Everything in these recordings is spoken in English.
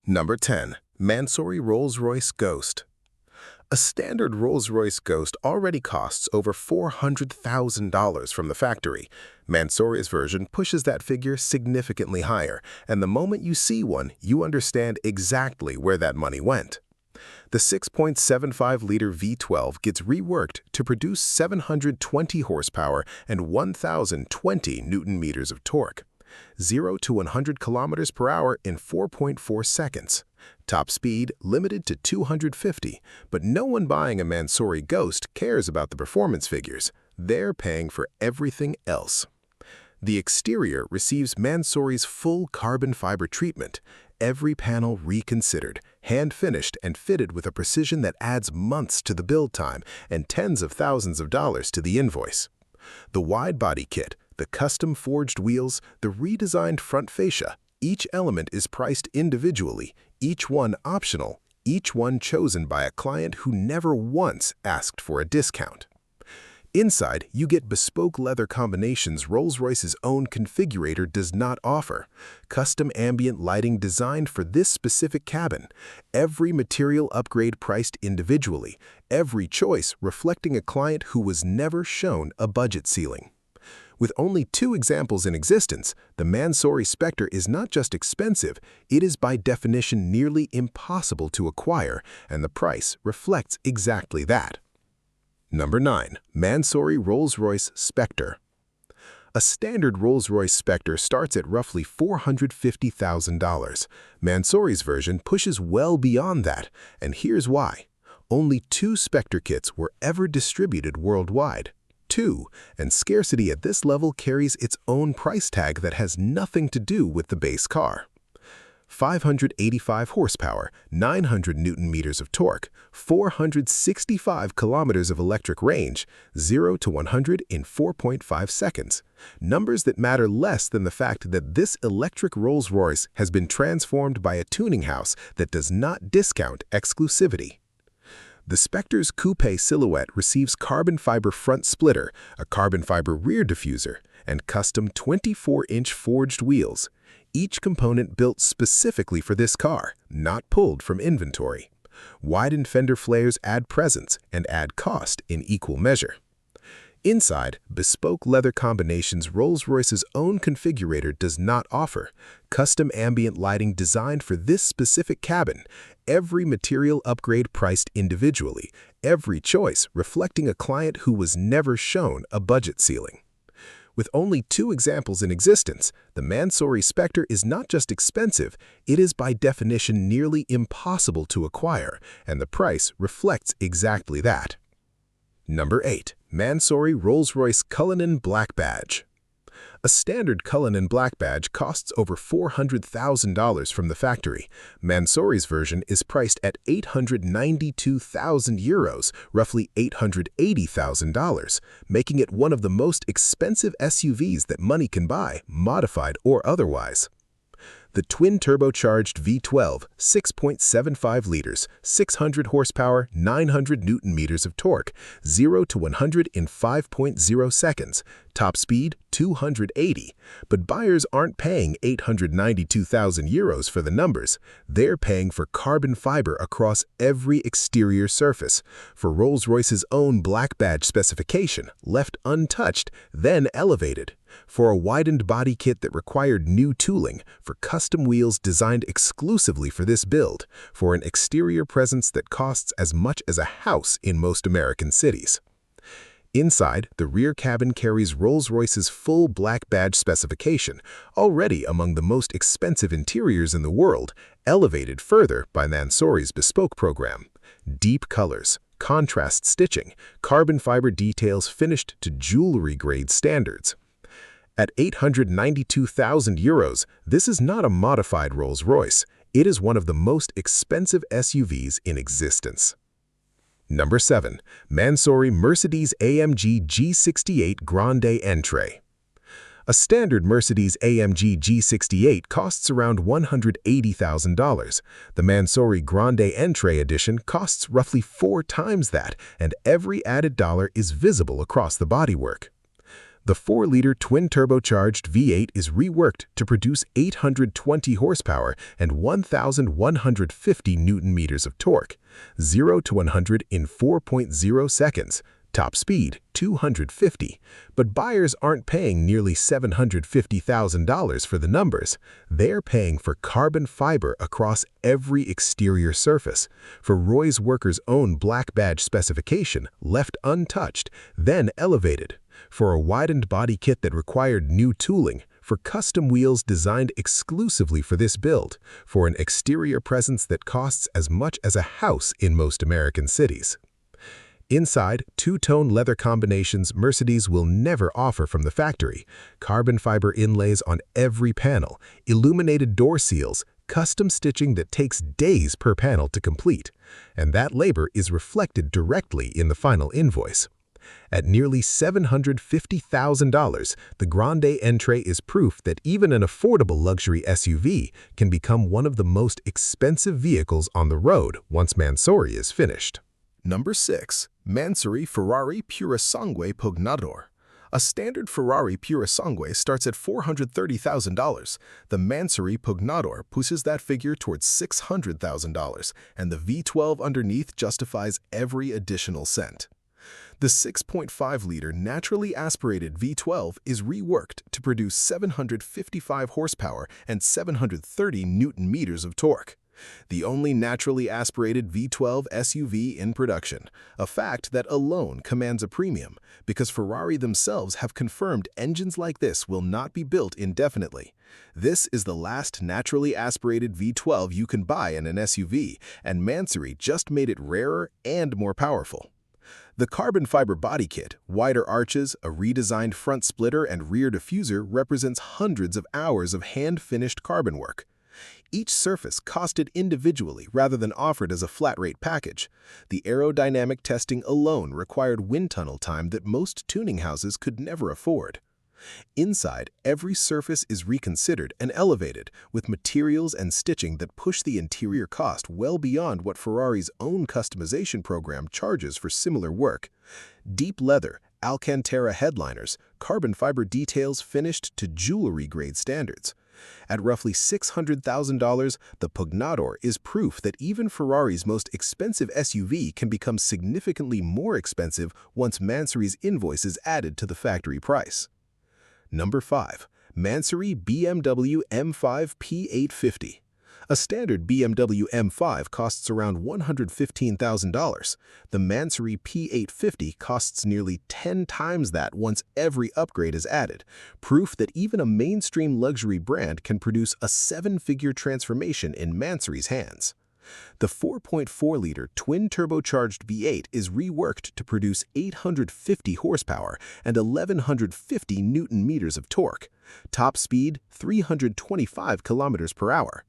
Number 10. Mansory Rolls-Royce Ghost. A standard Rolls-Royce Ghost already costs over $400,000 from the factory. Mansory's version pushes that figure significantly higher, and the moment you see one, you understand exactly where that money went. The 6.75-liter V12 gets reworked to produce 720 horsepower and 1,020 newton-meters of torque. 0 to 100 kilometers per hour in 4.4 seconds. Top speed limited to 250, but no one buying a Mansory Ghost cares about the performance figures. They're paying for everything else. The exterior receives Mansory's full carbon fiber treatment, every panel reconsidered, hand-finished and fitted with a precision that adds months to the build time and tens of thousands of dollars to the invoice. The wide body kit, the custom forged wheels, the redesigned front fascia, each element is priced individually, each one optional, each one chosen by a client who never once asked for a discount. Inside, you get bespoke leather combinations Rolls-Royce's own configurator does not offer. Custom ambient lighting designed for this specific cabin. Every material upgrade priced individually. Every choice reflecting a client who was never shown a budget ceiling. With only 2 examples in existence, the Mansory Spectre is not just expensive, it is by definition nearly impossible to acquire, and the price reflects exactly that. Number 9. Mansory Rolls-Royce Spectre. A standard Rolls-Royce Spectre starts at roughly $450,000. Mansory's version pushes well beyond that, and here's why. Only 2 Spectre kits were ever distributed worldwide. 2, and scarcity at this level carries its own price tag that has nothing to do with the base car. 585 horsepower, 900 newton-meters of torque, 465 kilometers of electric range, 0 to 100 in 4.5 seconds. Numbers that matter less than the fact that this electric Rolls-Royce has been transformed by a tuning house that does not discount exclusivity. The Spectre's coupe silhouette receives carbon fiber front splitter, a carbon fiber rear diffuser, and custom 24-inch forged wheels, each component built specifically for this car, not pulled from inventory. Widened fender flares add presence and add cost in equal measure. Inside, bespoke leather combinations Rolls-Royce's own configurator does not offer. Custom ambient lighting designed for this specific cabin. Every material upgrade priced individually. Every choice reflecting a client who was never shown a budget ceiling. With only 2 examples in existence, the Mansory Spectre is not just expensive, it is by definition nearly impossible to acquire, and the price reflects exactly that. Number 8. Mansory Rolls-Royce Cullinan Black Badge. A standard Cullinan Black Badge costs over $400,000 from the factory. Mansory's version is priced at €892,000, roughly $880,000, making it one of the most expensive SUVs that money can buy, modified or otherwise. The twin-turbocharged V12, 6.75 liters, 600 horsepower, 900 newton-meters of torque, 0 to 100 in 5.0 seconds, top speed 280. But buyers aren't paying €892,000 for the numbers. They're paying for carbon fiber across every exterior surface, for Rolls-Royce's own Black Badge specification, left untouched, then elevated, for a widened body kit that required new tooling, for custom wheels designed exclusively for this build, for an exterior presence that costs as much as a house in most American cities. Inside, the rear cabin carries Rolls-Royce's full Black Badge specification, already among the most expensive interiors in the world, elevated further by Mansory's bespoke program. Deep colors, contrast stitching, carbon fiber details finished to jewelry-grade standards. At €892,000, this is not a modified Rolls-Royce. It is one of the most expensive SUVs in existence. Number 7. Mansory Mercedes-AMG G63 Grande Entrée. A standard Mercedes-AMG G68 costs around $180,000. The Mansory Grande Entrée edition costs roughly 4 times that, and every added dollar is visible across the bodywork. The 4-liter twin-turbocharged V8 is reworked to produce 820 horsepower and 1,150 newton-meters of torque, 0 to 100 in 4.0 seconds, top speed 250. But buyers aren't paying nearly $750,000 for the numbers. They're paying for carbon fiber across every exterior surface, for Roy's workers' own black badge specification left untouched, then elevated, for a widened body kit that required new tooling, for custom wheels designed exclusively for this build, for an exterior presence that costs as much as a house in most American cities. Inside, two-tone leather combinations Mercedes will never offer from the factory, carbon fiber inlays on every panel, illuminated door seals, custom stitching that takes days per panel to complete, and that labor is reflected directly in the final invoice. At nearly $750,000, the Grande Entrée is proof that even an affordable luxury SUV can become one of the most expensive vehicles on the road once Mansory is finished. Number 6. Mansory Ferrari Purosangue Pugnator. A standard Ferrari Purosangue starts at $430,000. The Mansory Pugnator pushes that figure towards $600,000, and the V12 underneath justifies every additional cent. The 6.5-liter naturally aspirated V12 is reworked to produce 755 horsepower and 730 newton-meters of torque. The only naturally aspirated V12 SUV in production, a fact that alone commands a premium, because Ferrari themselves have confirmed engines like this will not be built indefinitely. This is the last naturally aspirated V12 you can buy in an SUV, and Mansory just made it rarer and more powerful. The carbon fiber body kit, wider arches, a redesigned front splitter, and rear diffuser represents hundreds of hours of hand-finished carbon work. Each surface costed individually rather than offered as a flat-rate package. The aerodynamic testing alone required wind tunnel time that most tuning houses could never afford. Inside, every surface is reconsidered and elevated, with materials and stitching that push the interior cost well beyond what Ferrari's own customization program charges for similar work. Deep leather, Alcantara headliners, carbon fiber details finished to jewelry-grade standards. At roughly $600,000, the Pugnator is proof that even Ferrari's most expensive SUV can become significantly more expensive once Mansory's invoice is added to the factory price. Number 5. Mansory BMW M5 P850. A standard BMW M5 costs around $115,000. The Mansory P850 costs nearly 10 times that once every upgrade is added, proof that even a mainstream luxury brand can produce a 7-figure transformation in Mansory's hands. The 4.4-liter twin-turbocharged V8 is reworked to produce 850 horsepower and 1,150 newton-meters of torque. Top speed, 325 kilometers per hour.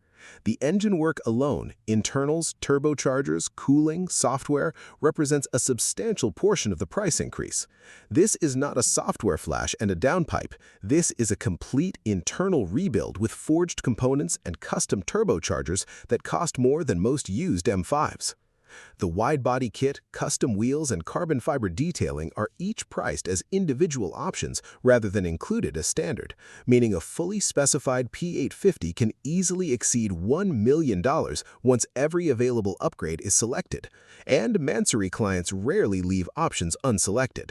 The engine work alone, internals, turbochargers, cooling, software, represents a substantial portion of the price increase. This is not a software flash and a downpipe. This is a complete internal rebuild with forged components and custom turbochargers that cost more than most used M5s. The wide-body kit, custom wheels, and carbon fiber detailing are each priced as individual options rather than included as standard, meaning a fully specified P850 can easily exceed $1 million once every available upgrade is selected, and Mansory clients rarely leave options unselected.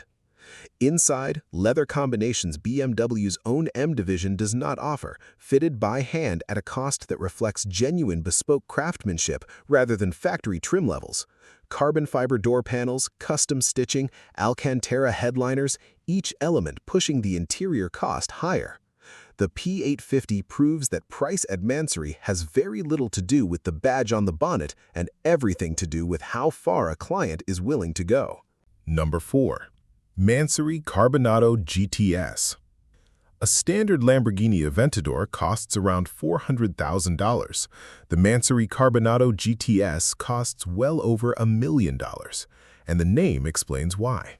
Inside, leather combinations BMW's own M division does not offer, fitted by hand at a cost that reflects genuine bespoke craftsmanship rather than factory trim levels. Carbon fiber door panels, custom stitching, Alcantara headliners, each element pushing the interior cost higher. The P850 proves that price at Mansory has very little to do with the badge on the bonnet and everything to do with how far a client is willing to go. Number 4. Mansory Carbonado GTS. A standard Lamborghini Aventador costs around $400,000. The Mansory Carbonado GTS costs well over $1 million, and the name explains why.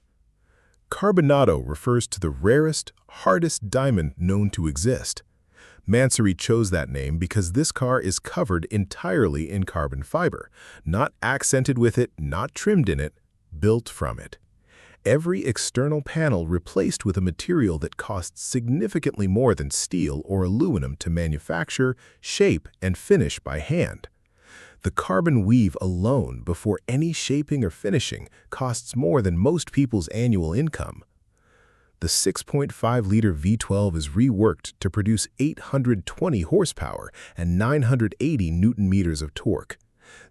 Carbonado refers to the rarest, hardest diamond known to exist. Mansory chose that name because this car is covered entirely in carbon fiber, not accented with it, not trimmed in it, built from it. Every external panel replaced with a material that costs significantly more than steel or aluminum to manufacture, shape, and finish by hand. The carbon weave alone, before any shaping or finishing, costs more than most people's annual income. The 6.5-liter V12 is reworked to produce 820 horsepower and 980 newton-meters of torque.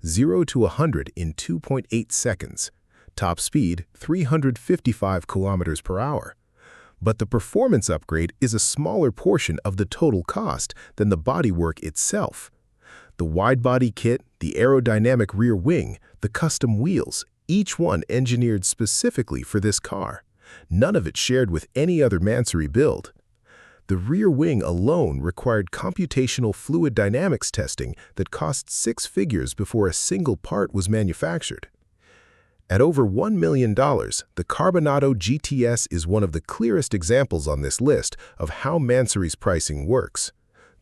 0 to 100 in 2.8 seconds. Top speed, 355 kilometers per hour. But the performance upgrade is a smaller portion of the total cost than the bodywork itself. The wide-body kit, the aerodynamic rear wing, the custom wheels, each one engineered specifically for this car. None of it shared with any other Mansory build. The rear wing alone required computational fluid dynamics testing that cost 6 figures before a single part was manufactured. At over $1 million, the Carbonado GTS is one of the clearest examples on this list of how Mansory's pricing works.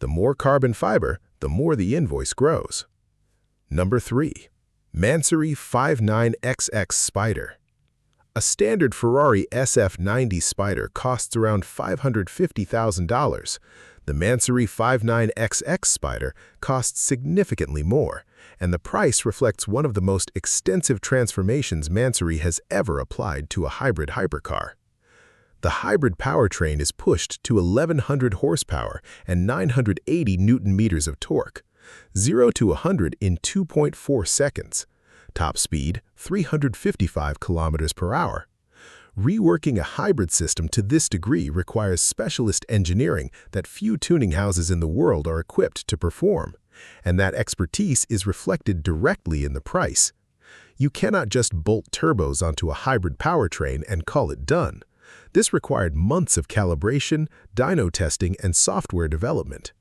The more carbon fiber, the more the invoice grows. Number 3. Mansory 59XX Spider. A standard Ferrari SF90 Spider costs around $550,000. The Mansory 59XX Spider costs significantly more, and the price reflects one of the most extensive transformations Mansory has ever applied to a hybrid hypercar. The hybrid powertrain is pushed to 1,100 horsepower and 980 newton-meters of torque, 0 to 100 in 2.4 seconds. Top speed, 355 kilometers per hour. Reworking a hybrid system to this degree requires specialist engineering that few tuning houses in the world are equipped to perform, and that expertise is reflected directly in the price. You cannot just bolt turbos onto a hybrid powertrain and call it done. This required months of calibration, dyno testing, and software development.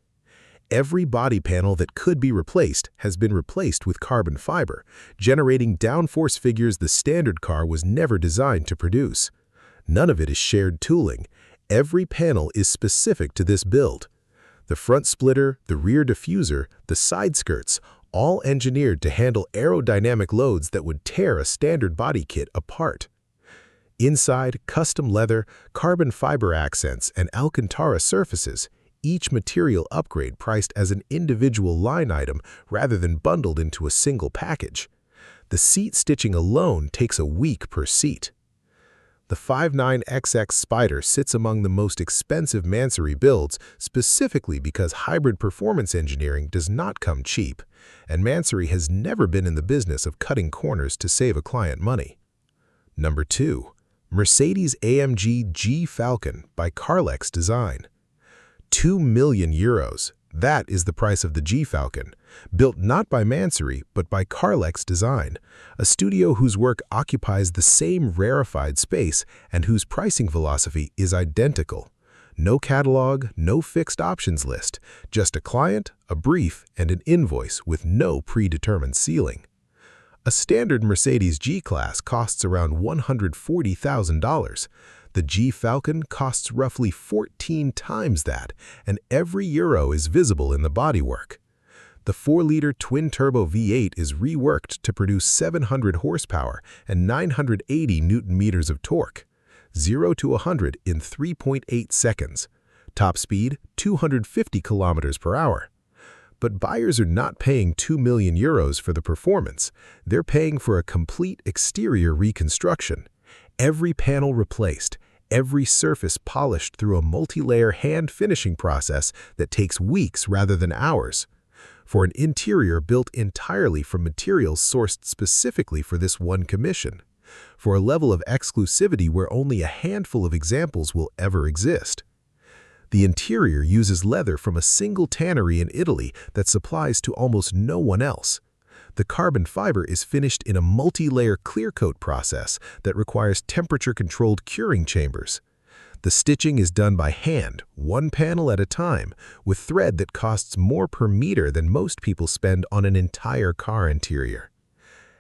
Every body panel that could be replaced has been replaced with carbon fiber, generating downforce figures the standard car was never designed to produce. None of it is shared tooling. Every panel is specific to this build. The front splitter, the rear diffuser, the side skirts, all engineered to handle aerodynamic loads that would tear a standard body kit apart. Inside, custom leather, carbon fiber accents, and Alcantara surfaces, each material upgrade priced as an individual line item rather than bundled into a single package. The seat stitching alone takes a week per seat. The 59XX Spider sits among the most expensive Mansory builds specifically because hybrid performance engineering does not come cheap, and Mansory has never been in the business of cutting corners to save a client money. Number 2. Mercedes-AMG G-Falcon by Carlex Design. 2 million euros. That is the price of the G-Falcon, built not by Mansory but by Carlex Design, a studio whose work occupies the same rarefied space and whose pricing philosophy is identical. No catalog, no fixed options list, just a client, a brief, and an invoice with no predetermined ceiling. A standard Mercedes G-Class costs around $140,000. The G-Falcon costs roughly 14 times that, and every euro is visible in the bodywork. The 4-liter twin-turbo V8 is reworked to produce 700 horsepower and 980 newton-meters of torque, 0 to 100 in 3.8 seconds. Top speed, 250 kilometers per hour. But buyers are not paying 2 million euros for the performance. They're paying for a complete exterior reconstruction. Every panel replaced, every surface polished through a multi-layer hand finishing process that takes weeks rather than hours. For an interior built entirely from materials sourced specifically for this one commission. For a level of exclusivity where only a handful of examples will ever exist. The interior uses leather from a single tannery in Italy that supplies to almost no one else. The carbon fiber is finished in a multi-layer clear coat process that requires temperature-controlled curing chambers. The stitching is done by hand, one panel at a time, with thread that costs more per meter than most people spend on an entire car interior.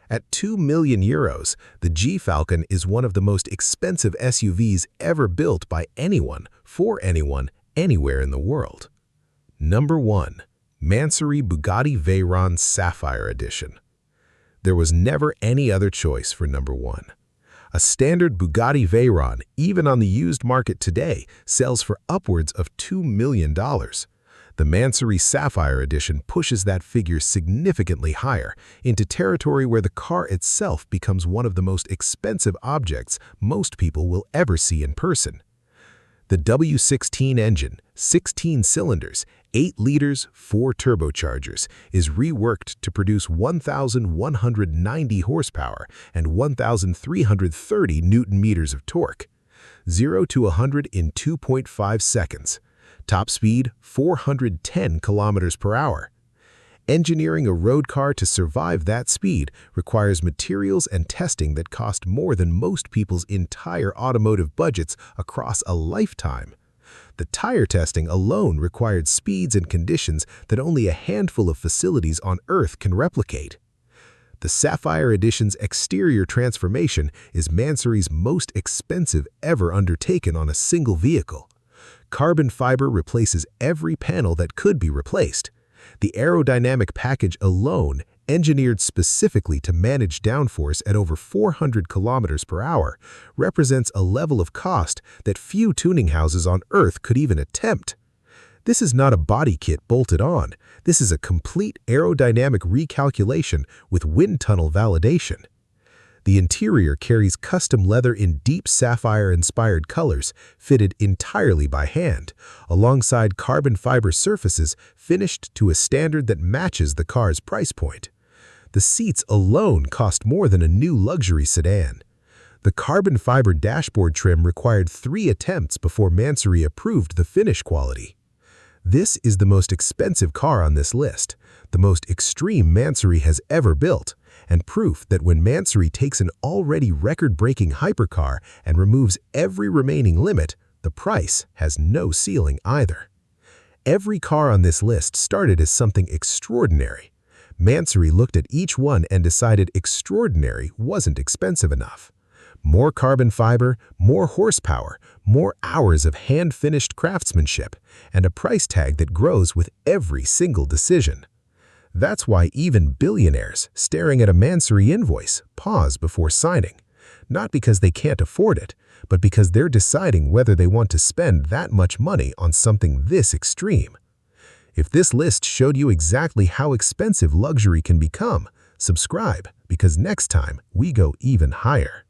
At 2 million euros, the G-Falcon is one of the most expensive SUVs ever built by anyone, for anyone, anywhere in the world. Number 1. Mansory Bugatti Veyron Sapphire Edition. There was never any other choice for number 1. A standard Bugatti Veyron, even on the used market today, sells for upwards of $2 million. The Mansory Sapphire edition pushes that figure significantly higher, into territory where the car itself becomes one of the most expensive objects most people will ever see in person. The W16 engine, 16 cylinders, 8 liters, 4 turbochargers, is reworked to produce 1,190 horsepower and 1,330 newton-meters of torque. 0 to 100 in 2.5 seconds. Top speed, 410 kilometers per hour. Engineering a road car to survive that speed requires materials and testing that cost more than most people's entire automotive budgets across a lifetime. The tire testing alone required speeds and conditions that only a handful of facilities on Earth can replicate. The Sapphire Edition's exterior transformation is Mansory's most expensive ever undertaken on a single vehicle. Carbon fiber replaces every panel that could be replaced. The aerodynamic package alone, engineered specifically to manage downforce at over 400 kilometers per hour, represents a level of cost that few tuning houses on Earth could even attempt. This is not a body kit bolted on. This is a complete aerodynamic recalculation with wind tunnel validation. The interior carries custom leather in deep sapphire-inspired colors, fitted entirely by hand, alongside carbon fiber surfaces finished to a standard that matches the car's price point. The seats alone cost more than a new luxury sedan. The carbon fiber dashboard trim required 3 attempts before Mansory approved the finish quality. This is the most expensive car on this list, the most extreme Mansory has ever built, and proof that when Mansory takes an already record-breaking hypercar and removes every remaining limit, the price has no ceiling either. Every car on this list started as something extraordinary. Mansory looked at each one and decided extraordinary wasn't expensive enough. More carbon fiber, more horsepower, more hours of hand-finished craftsmanship, and a price tag that grows with every single decision. That's why even billionaires staring at a Mansory invoice pause before signing, not because they can't afford it, but because they're deciding whether they want to spend that much money on something this extreme. If this list showed you exactly how expensive luxury can become, subscribe, because next time we go even higher.